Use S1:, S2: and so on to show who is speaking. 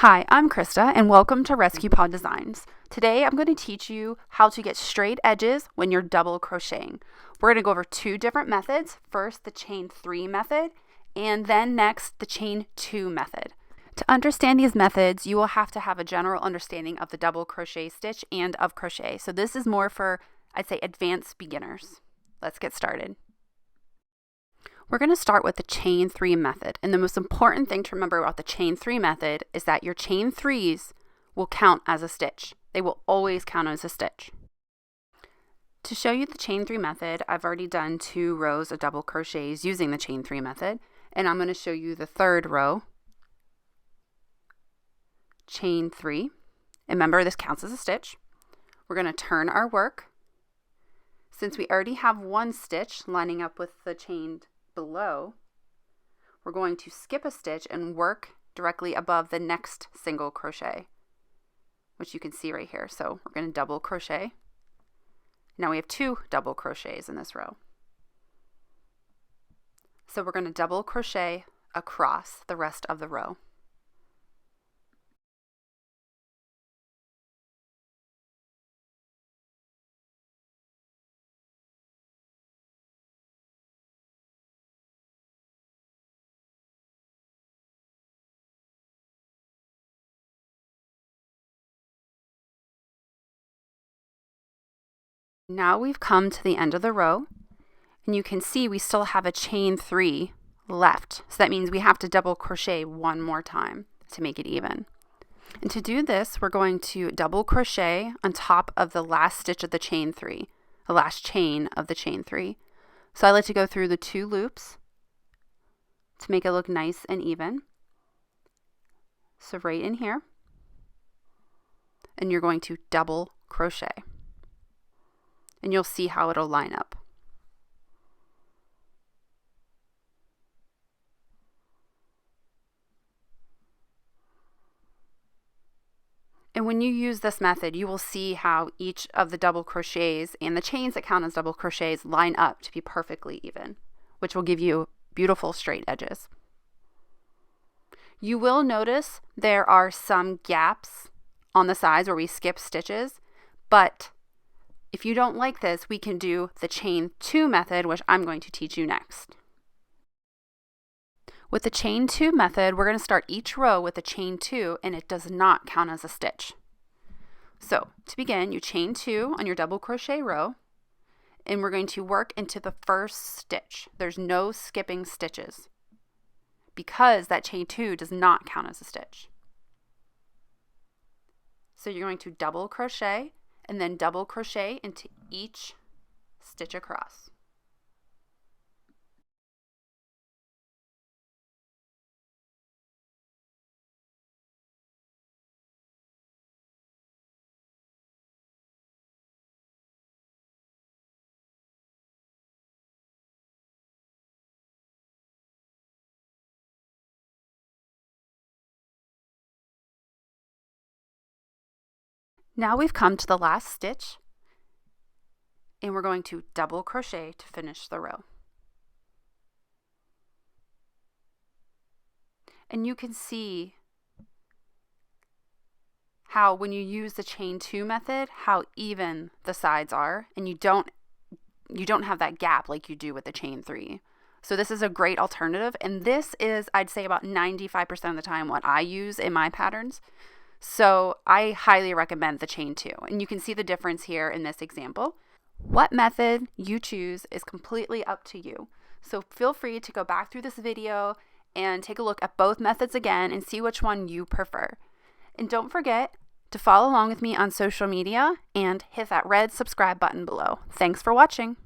S1: Hi, I'm Krista and welcome to Rescue Pod Designs. Today I'm going to teach you how to get straight edges when you're double crocheting. We're going to go over two different methods. First, the chain 3 method, and then next, the chain 2 method. To understand these methods, you will have to have a general understanding of the double crochet stitch and of crochet. So this is more for, I'd say, advanced beginners. Let's get started. We're going to start with the chain 3 method, and the most important thing to remember about the chain 3 method is that your chain 3s will count as a stitch. They will always count as a stitch. To show you the chain 3 method, I've already done 2 rows of double crochets using the chain 3 method, and I'm going to show you the third row, chain 3. And remember, this counts as a stitch. We're going to turn our work. Since we already have one stitch lining up with the chained below, we're going to skip a stitch and work directly above the next single crochet, which you can see right here. So we're going to double crochet. Now we have 2 double crochets in this row. So we're going to double crochet across the rest of the row. Now we've come to the end of the row, and you can see we still have a chain 3 left. So that means we have to double crochet one more time to make it even. And to do this, we're going to double crochet on top of the last stitch of the chain 3, the last chain of the chain 3. So I like to go through the 2 loops to make it look nice and even. So right in here, and you're going to double crochet. And you'll see how it'll line up. And when you use this method, you will see how each of the double crochets and the chains that count as double crochets line up to be perfectly even, which will give you beautiful straight edges. You will notice there are some gaps on the sides where we skip stitches, but if you don't like this, we can do the chain 2 method, which I'm going to teach you next. With the chain 2 method, we're going to start each row with a chain 2, and it does not count as a stitch. So to begin, you chain 2 on your double crochet row, and we're going to work into the first stitch. There's no skipping stitches because that chain 2 does not count as a stitch. So you're going to double crochet and then double crochet into each stitch across. Now we've come to the last stitch, and we're going to double crochet to finish the row. And you can see how when you use the chain 2 method, how even the sides are, and you don't have that gap like you do with the chain 3. So this is a great alternative, and this is, I'd say, about 95% of the time what I use in my patterns. So I highly recommend the chain 2, and you can see the difference here in this example. What method you choose is completely up to you. So feel free to go back through this video and take a look at both methods again and see which one you prefer. And don't forget to follow along with me on social media and hit that red subscribe button below. Thanks for watching.